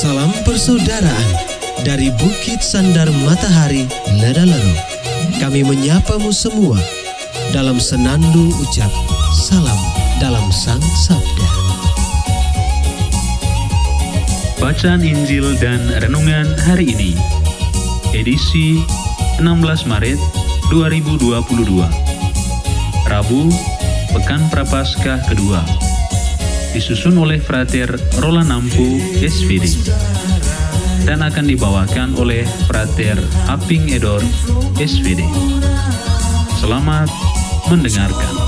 Salam persaudaraan dari Bukit Sandar Matahari, Ledalero. Kami menyapamu semua dalam senandung ucap salam dalam Sang Sabda. Bacaan Injil dan Renungan hari ini, edisi 16 Maret 2022, Rabu, Pekan Prapaskah kedua, disusun oleh Frater Roland Nampu, SVD, dan akan dibawakan oleh Frater Aping Edor, SVD. Selamat mendengarkan.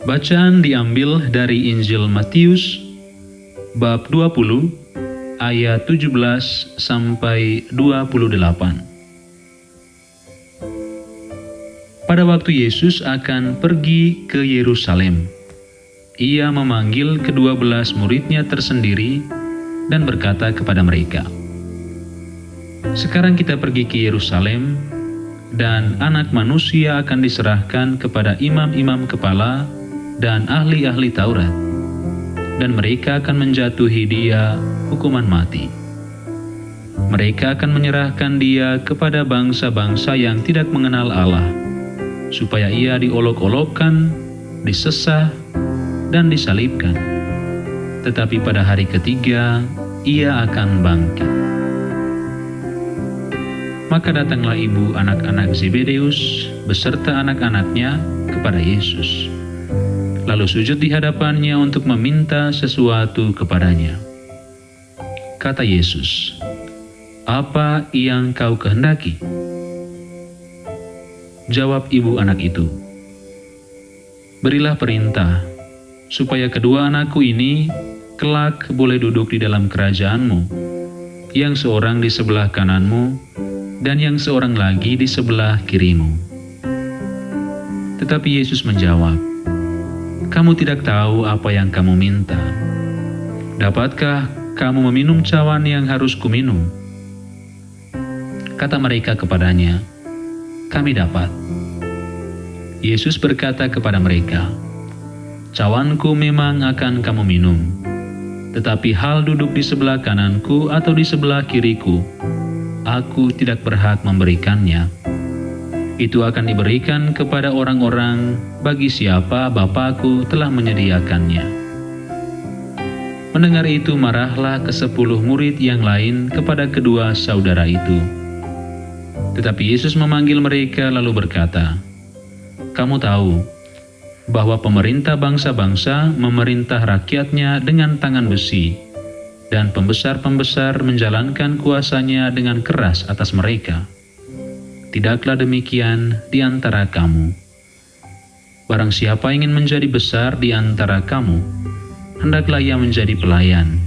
Bacaan diambil dari Injil Matius bab 20 ayat 17 sampai 28. Pada waktu Yesus akan pergi ke Yerusalem, Ia memanggil ke-12 muridnya tersendiri dan berkata kepada mereka, "Sekarang kita pergi ke Yerusalem, dan Anak Manusia akan diserahkan kepada imam-imam kepala dan ahli-ahli Taurat, dan mereka akan menjatuhi Dia hukuman mati. Mereka akan menyerahkan Dia kepada bangsa-bangsa yang tidak mengenal Allah, supaya Ia diolok-olokkan, disesah, dan disalibkan. Tetapi pada hari ketiga, Ia akan bangkit." Maka datanglah ibu anak-anak Zebedeus beserta anak-anaknya kepada Yesus, lalu sujud di hadapannya untuk meminta sesuatu kepadanya. Kata Yesus, "Apa yang kau kehendaki?" Jawab ibu anak itu, "Berilah perintah, supaya kedua anakku ini kelak boleh duduk di dalam kerajaan-Mu, yang seorang di sebelah kanan-Mu, dan yang seorang lagi di sebelah kiri-Mu." Tetapi Yesus menjawab, "Kamu tidak tahu apa yang kamu minta. Dapatkah kamu meminum cawan yang harus kuminum?" Kata mereka kepadanya, "Kami dapat." Yesus berkata kepada mereka, "Cawanku memang akan kamu minum, tetapi hal duduk di sebelah kananku atau di sebelah kiriku, Aku tidak berhak memberikannya. Itu akan diberikan kepada orang-orang bagi siapa Bapa-Ku telah menyediakannya." Mendengar itu, marahlah ke-10 murid yang lain kepada kedua saudara itu. Tetapi Yesus memanggil mereka lalu berkata, "Kamu tahu bahwa pemerintah bangsa-bangsa memerintah rakyatnya dengan tangan besi, dan pembesar-pembesar menjalankan kuasanya dengan keras atas mereka. Tidaklah demikian di antara kamu. Barang siapa ingin menjadi besar di antara kamu, hendaklah ia menjadi pelayan.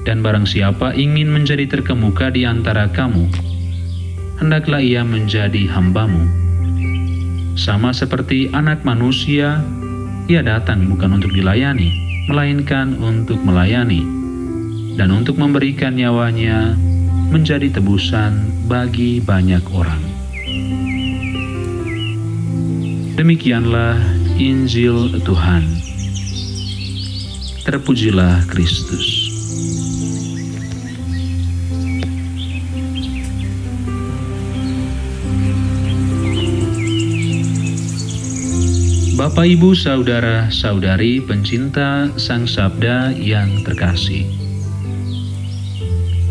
Dan barang siapa ingin menjadi terkemuka di antara kamu, hendaklah ia menjadi hambamu. Sama seperti Anak Manusia, Ia datang bukan untuk dilayani, melainkan untuk melayani, dan untuk memberikan nyawanya menjadi tebusan bagi banyak orang." Demikianlah Injil Tuhan. Terpujilah Kristus. Bapak, Ibu, saudara-saudari pencinta Sang Sabda yang terkasih,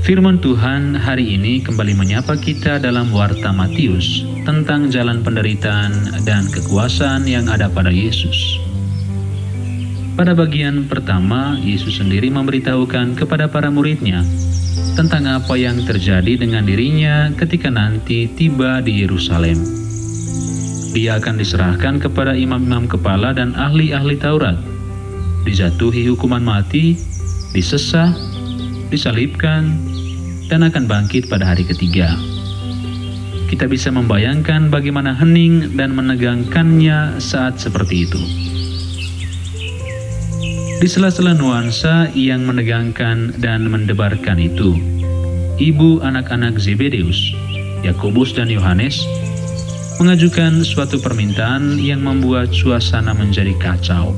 firman Tuhan hari ini kembali menyapa kita dalam Warta Matius tentang jalan penderitaan dan kekuasaan yang ada pada Yesus. Pada bagian pertama, Yesus sendiri memberitahukan kepada para muridnya tentang apa yang terjadi dengan dirinya ketika nanti tiba di Yerusalem. Dia akan diserahkan kepada imam-imam kepala dan ahli-ahli Taurat, dijatuhi hukuman mati, disesah, disalibkan, dan akan bangkit pada hari ketiga. Kita bisa membayangkan bagaimana hening dan menegangkannya saat seperti itu. Di sela-sela nuansa yang menegangkan dan mendebarkan itu, ibu anak-anak Zebedeus, Yakobus dan Yohanes, mengajukan suatu permintaan yang membuat suasana menjadi kacau.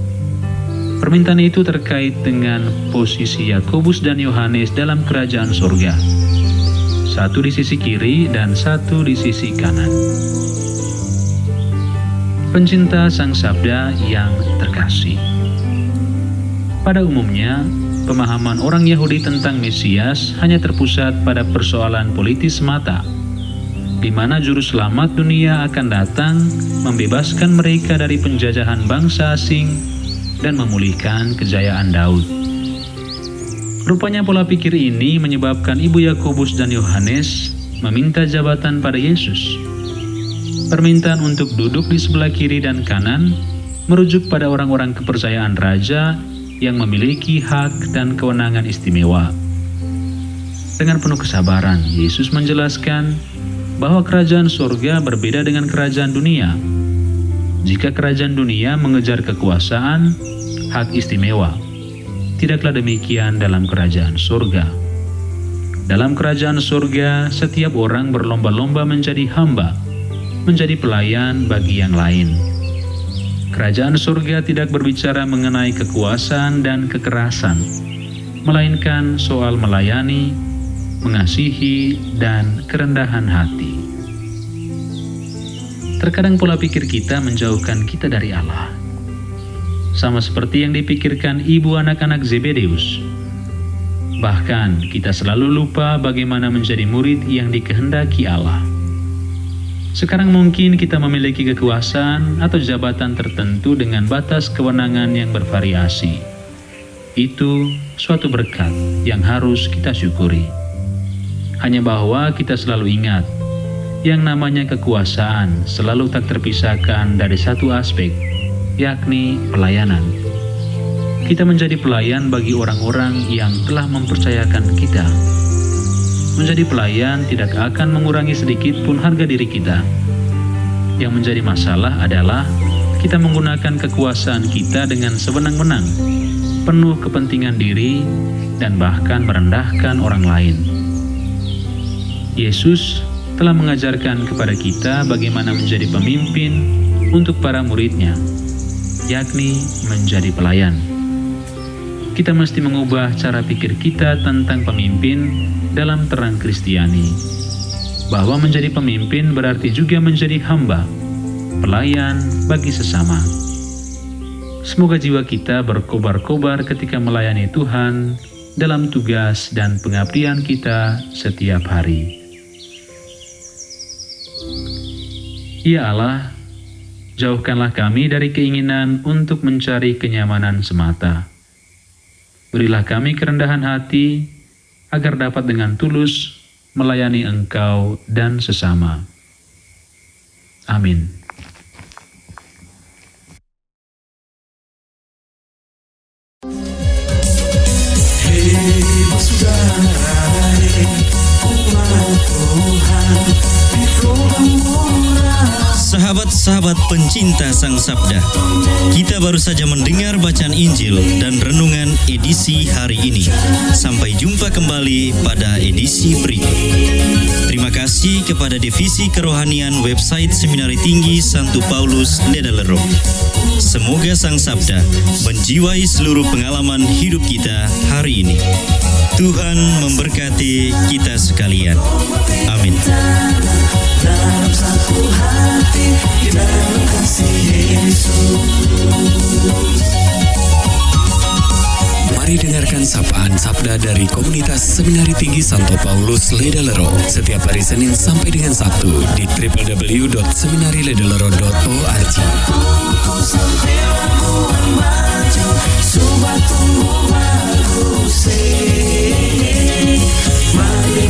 Permintaan itu terkait dengan posisi Yakobus dan Yohanes dalam kerajaan surga. Satu di sisi kiri dan satu di sisi kanan. Pencinta Sang Sabda yang terkasih. Pada umumnya, pemahaman orang Yahudi tentang Mesias hanya terpusat pada persoalan politis semata, di mana juru selamat dunia akan datang, membebaskan mereka dari penjajahan bangsa asing, dan memulihkan kejayaan Daud. Rupanya pola pikir ini menyebabkan ibu Yakobus dan Yohanes meminta jabatan pada Yesus. Permintaan untuk duduk di sebelah kiri dan kanan merujuk pada orang-orang kepercayaan raja yang memiliki hak dan kewenangan istimewa. Dengan penuh kesabaran, Yesus menjelaskan bahwa kerajaan surga berbeda dengan kerajaan dunia. Jika kerajaan dunia mengejar kekuasaan, hak istimewa, tidaklah demikian dalam kerajaan surga. Dalam kerajaan surga, setiap orang berlomba-lomba menjadi hamba, menjadi pelayan bagi yang lain. Kerajaan surga tidak berbicara mengenai kekuasaan dan kekerasan, melainkan soal melayani, mengasihi, dan kerendahan hati. Terkadang pola pikir kita menjauhkan kita dari Allah, sama seperti yang dipikirkan ibu anak-anak Zebedeus. Bahkan kita selalu lupa bagaimana menjadi murid yang dikehendaki Allah. Sekarang mungkin kita memiliki kekuasaan atau jabatan tertentu dengan batas kewenangan yang bervariasi. Itu suatu berkat yang harus kita syukuri. Hanya bahwa kita selalu ingat, yang namanya kekuasaan selalu tak terpisahkan dari satu aspek, yakni pelayanan. Kita menjadi pelayan bagi orang-orang yang telah mempercayakan kita. Menjadi pelayan tidak akan mengurangi sedikit pun harga diri kita. Yang menjadi masalah adalah kita menggunakan kekuasaan kita dengan sewenang-wenang, penuh kepentingan diri, dan bahkan merendahkan orang lain. Yesus telah mengajarkan kepada kita bagaimana menjadi pemimpin untuk para murid-Nya, yakni menjadi pelayan. Kita mesti mengubah cara pikir kita tentang pemimpin dalam terang Kristiani, bahwa menjadi pemimpin berarti juga menjadi hamba, pelayan bagi sesama. Semoga jiwa kita berkobar-kobar ketika melayani Tuhan dalam tugas dan pengabdian kita setiap hari. Ya Allah, jauhkanlah kami dari keinginan untuk mencari kenyamanan semata. Berilah kami kerendahan hati, agar dapat dengan tulus melayani Engkau dan sesama. Amin. Sahabat-sahabat pencinta Sang Sabda, kita baru saja mendengar bacaan Injil dan renungan edisi hari ini. Sampai jumpa kembali pada edisi berikut. Terima kasih kepada Divisi Kerohanian website Seminari Tinggi Santo Paulus Ledalero. Semoga Sang Sabda menjiwai seluruh pengalaman hidup kita hari ini. Tuhan memberkati kita sekalian. Amin. Dalam satu hati, di dalam kasih Yesus. Mari dengarkan sapaan sabda dari komunitas Seminari Tinggi Santo Paulus Ledalero setiap hari Senin sampai dengan Sabtu di www.seminariledalero.org. Mari